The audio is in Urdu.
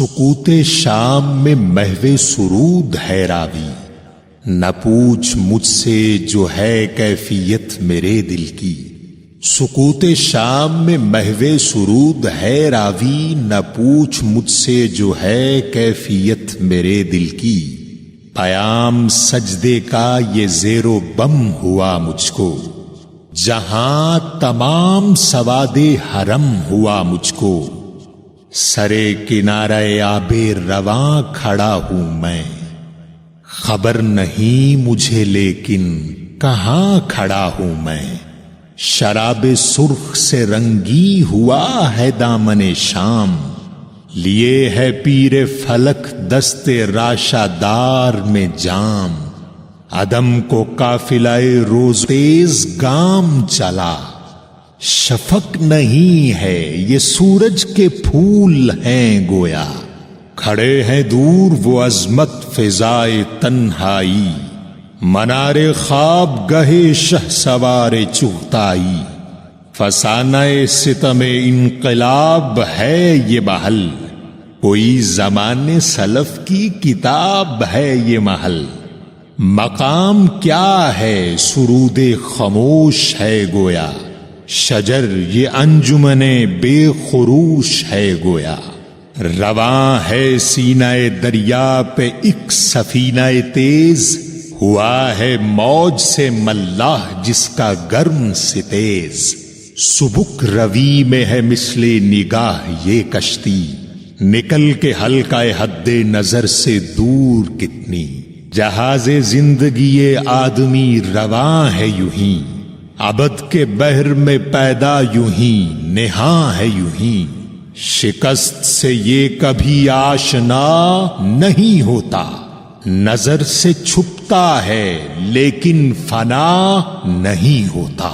سکوت شام میں محو سرود ہے راوی، نہ پوچھ مجھ سے جو ہے کیفیت میرے دل کی۔ سکوت شام میں محو سرود ہے راوی، نہ پوچھ مجھ سے جو ہے کیفیت میرے دل کی۔ پیام سجدے کا یہ زیر و بم ہوا مجھ کو، جہاں تمام سواد حرم ہوا مجھ کو۔ سرے کنارہ آب رواں کھڑا ہوں میں، خبر نہیں مجھے لیکن کہاں کھڑا ہوں میں۔ شراب سرخ سے رنگی ہوا ہے دامن شام، لیے ہے پیر فلک دست راشا دار میں جام۔ عدم کو قافلہ روز تیز گام چلا، شفق نہیں ہے یہ سورج کے پھول ہیں گویا۔ کھڑے ہیں دور وہ عظمت فضائے تنہائی، منار خواب گہے شہ سوار چغتائی۔ فسانہ ستم انقلاب ہے یہ محل، کوئی زمانے سلف کی کتاب ہے یہ محل۔ مقام کیا ہے سرود خاموش ہے گویا، شجر یہ انجمن بے خروش ہے گویا۔ رواں ہے سینہ دریا پہ ایک سفینہ تیز، ہوا ہے موج سے ملاح جس کا گرم سے تیز۔ سبک روی میں ہے مثل نگاہ یہ کشتی، نکل کے حلقہ حد نظر سے دور کتنی۔ جہاز زندگی آدمی رواں ہے یوں ہی، ابد کے بحر میں پیدا یوں ہی، نہاں ہے یوں ہی۔ شکست سے یہ کبھی آشنا نہیں ہوتا، نظر سے چھپتا ہے لیکن فنا نہیں ہوتا۔